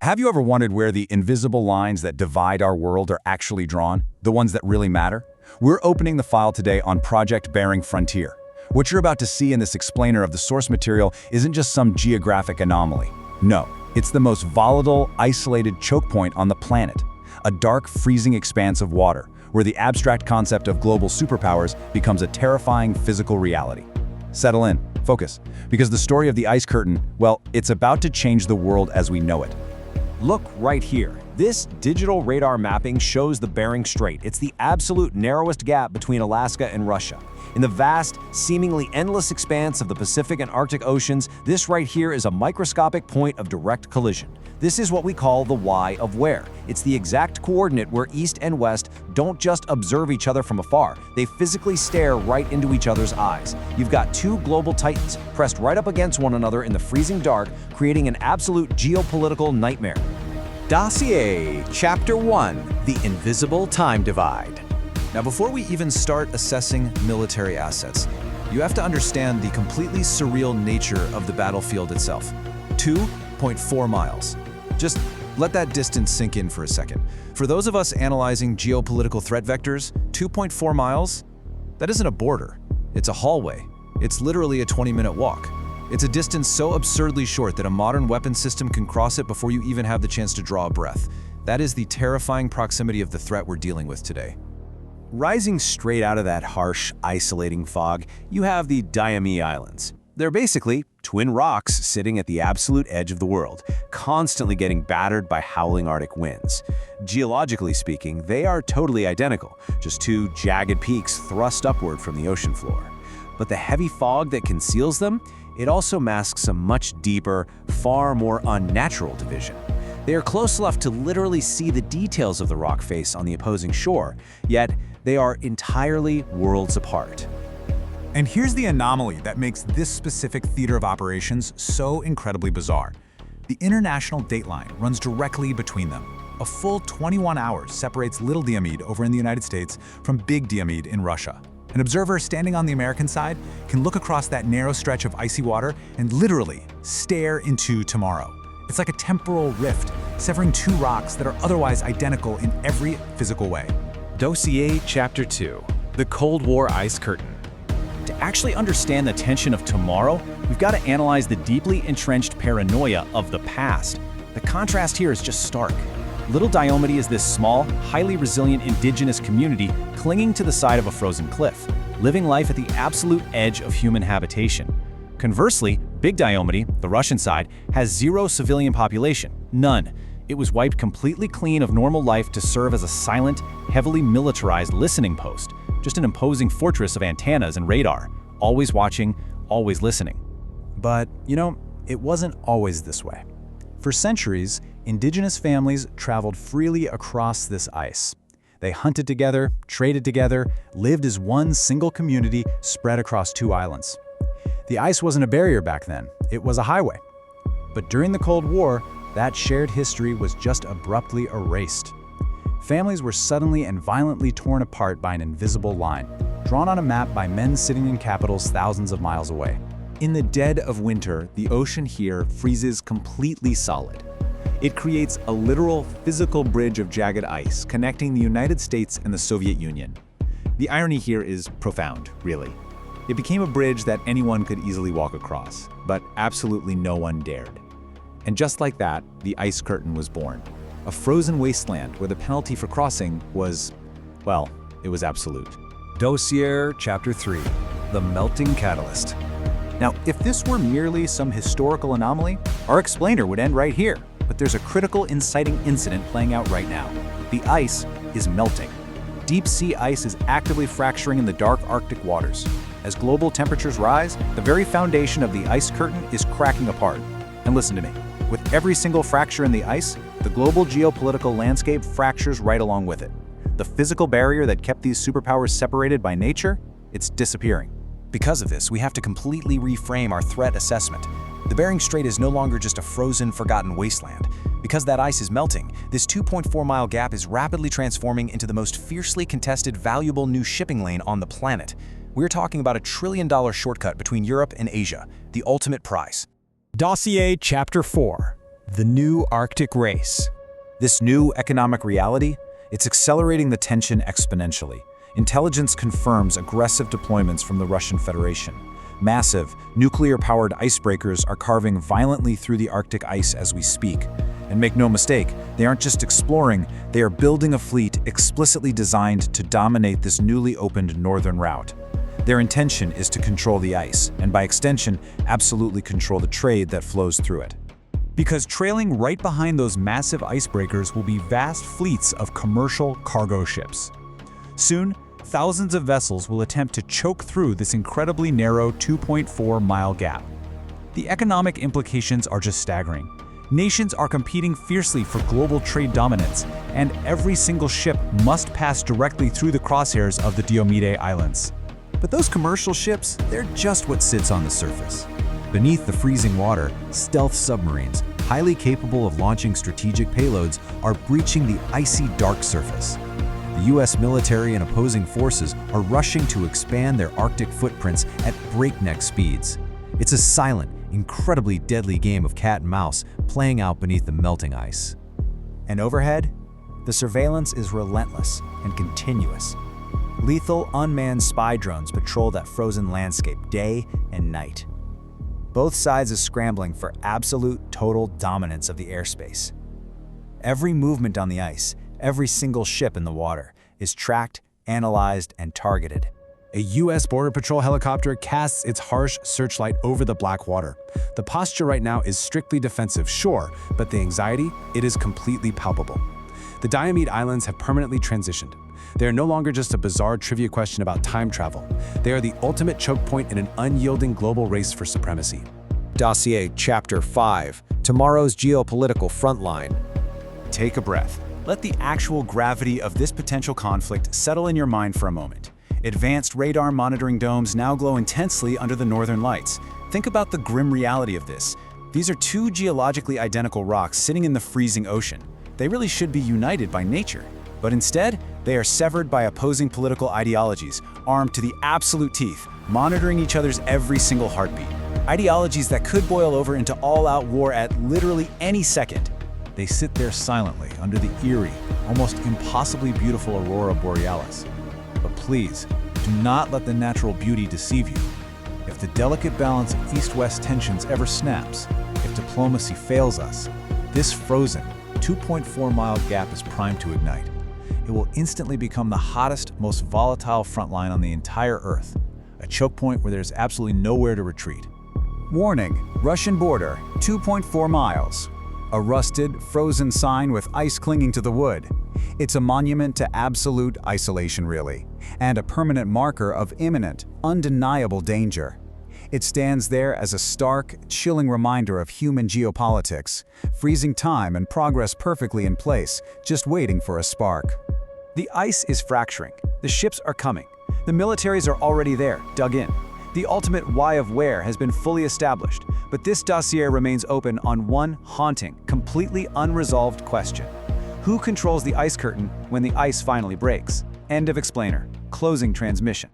Have you ever wondered where the invisible lines that divide our world are actually drawn? The ones that really matter? We're opening the file today on Project Bering Frontier. What you're about to see in this explainer of the source material isn't just some geographic anomaly. No, it's the most volatile, isolated choke point on the planet. A dark, freezing expanse of water, where the abstract concept of global superpowers becomes a terrifying physical reality. Settle in, focus, because the story of the ice curtain, well, it's about to change the world as we know it. Look right here. This digital radar mapping shows the Bering Strait. It's the absolute narrowest gap between Alaska and Russia. In the vast, seemingly endless expanse of the Pacific and Arctic Oceans, this right here is a microscopic point of direct collision. This is what we call the Y of where. It's the exact coordinate where East and West don't just observe each other from afar, they physically stare right into each other's eyes. You've got two global titans pressed right up against one another in the freezing dark, creating an absolute geopolitical nightmare. Dossier, Chapter 1, The Invisible Time Divide. Now, before we even start assessing military assets, you have to understand the completely surreal nature of the battlefield itself. 2.4 miles. Just let that distance sink in for a second. For those of us analyzing geopolitical threat vectors, 2.4 miles, that isn't a border. It's a hallway. It's literally a 20-minute walk. It's a distance so absurdly short that a modern weapon system can cross it before you even have the chance to draw a breath. That is the terrifying proximity of the threat we're dealing with today. Rising straight out of that harsh, isolating fog, you have the Diomede Islands. They're basically twin rocks sitting at the absolute edge of the world, constantly getting battered by howling Arctic winds. Geologically speaking, they are totally identical, just two jagged peaks thrust upward from the ocean floor. But the heavy fog that conceals them, it also masks a much deeper, far more unnatural division. They are close enough to literally see the details of the rock face on the opposing shore, yet they are entirely worlds apart. And here's the anomaly that makes this specific theater of operations so incredibly bizarre. The international dateline runs directly between them. A full 21 hours separates Little Diomede over in the United States from Big Diomede in Russia. An observer standing on the American side can look across that narrow stretch of icy water and literally stare into tomorrow. It's like a temporal rift, severing two rocks that are otherwise identical in every physical way. Dossier Chapter 2, The Cold War Ice Curtain. To actually understand the tension of tomorrow, we've got to analyze the deeply entrenched paranoia of the past. The contrast here is just stark. Little Diomede is this small, highly resilient indigenous community clinging to the side of a frozen cliff, living life at the absolute edge of human habitation. Conversely, Big Diomede, the Russian side, has zero civilian population, none. It was wiped completely clean of normal life to serve as a silent, heavily militarized listening post, just an imposing fortress of antennas and radar, always watching, always listening. But, it wasn't always this way. For centuries, indigenous families traveled freely across this ice. They hunted together, traded together, lived as one single community spread across two islands. The ice wasn't a barrier back then, it was a highway. But during the Cold War, that shared history was just abruptly erased. Families were suddenly and violently torn apart by an invisible line, drawn on a map by men sitting in capitals thousands of miles away. In the dead of winter, the ocean here freezes completely solid. It creates a literal physical bridge of jagged ice connecting the United States and the Soviet Union. The irony here is profound, really. It became a bridge that anyone could easily walk across, but absolutely no one dared. And just like that, the ice curtain was born. A frozen wasteland where the penalty for crossing was, well, it was absolute. Dossier Chapter 3, The Melting Catalyst. Now, if this were merely some historical anomaly, our explainer would end right here. But there's a critical inciting incident playing out right now. The ice is melting. Deep sea ice is actively fracturing in the dark Arctic waters. As global temperatures rise, the very foundation of the ice curtain is cracking apart. And listen to me, with every single fracture in the ice, the global geopolitical landscape fractures right along with it. The physical barrier that kept these superpowers separated by nature, it's disappearing. Because of this, we have to completely reframe our threat assessment. The Bering Strait is no longer just a frozen, forgotten wasteland. Because that ice is melting, this 2.4-mile gap is rapidly transforming into the most fiercely contested, valuable new shipping lane on the planet. We're talking about a $1 trillion shortcut between Europe and Asia, the ultimate prize. Dossier Chapter 4, The new Arctic race. This new economic reality, it's accelerating the tension exponentially. Intelligence confirms aggressive deployments from the Russian Federation. Massive, nuclear-powered icebreakers are carving violently through the Arctic ice as we speak. And make no mistake, they aren't just exploring, they are building a fleet explicitly designed to dominate this newly opened northern route. Their intention is to control the ice, and by extension, absolutely control the trade that flows through it. Because trailing right behind those massive icebreakers will be vast fleets of commercial cargo ships. Soon, thousands of vessels will attempt to choke through this incredibly narrow 2.4-mile gap. The economic implications are just staggering. Nations are competing fiercely for global trade dominance, and every single ship must pass directly through the crosshairs of the Diomede Islands. But those commercial ships, they're just what sits on the surface. Beneath the freezing water, stealth submarines, highly capable of launching strategic payloads, are breaching the icy dark surface. The US military and opposing forces are rushing to expand their Arctic footprints at breakneck speeds. It's a silent, incredibly deadly game of cat and mouse playing out beneath the melting ice. And overhead, the surveillance is relentless and continuous. Lethal unmanned spy drones patrol that frozen landscape day and night. Both sides are scrambling for absolute total dominance of the airspace. Every movement on the ice, every single ship in the water, is tracked, analyzed, and targeted. A U.S. Border Patrol helicopter casts its harsh searchlight over the black water. The posture right now is strictly defensive, sure, but the anxiety, it is completely palpable. The Diomede Islands have permanently transitioned. They are no longer just a bizarre trivia question about time travel. They are the ultimate choke point in an unyielding global race for supremacy. Dossier Chapter 5, Tomorrow's Geopolitical Frontline. Take a breath. Let the actual gravity of this potential conflict settle in your mind for a moment. Advanced radar monitoring domes now glow intensely under the northern lights. Think about the grim reality of this. These are two geologically identical rocks sitting in the freezing ocean. They really should be united by nature. But instead, they are severed by opposing political ideologies, armed to the absolute teeth, monitoring each other's every single heartbeat. Ideologies that could boil over into all-out war at literally any second. They sit there silently under the eerie, almost impossibly beautiful aurora borealis. But please, do not let the natural beauty deceive you. If the delicate balance of east-west tensions ever snaps, if diplomacy fails us, this frozen 2.4-mile gap is primed to ignite. It will instantly become the hottest, most volatile front line on the entire Earth, a choke point where there's absolutely nowhere to retreat. Warning, Russian border, 2.4 miles. A rusted, frozen sign with ice clinging to the wood. It's a monument to absolute isolation, really, and a permanent marker of imminent, undeniable danger. It stands there as a stark, chilling reminder of human geopolitics, freezing time and progress perfectly in place, just waiting for a spark. The ice is fracturing. The ships are coming. The militaries are already there, dug in. The ultimate why of where has been fully established, but this dossier remains open on one haunting, completely unresolved question. Who controls the ice curtain when the ice finally breaks? End of explainer. Closing transmission.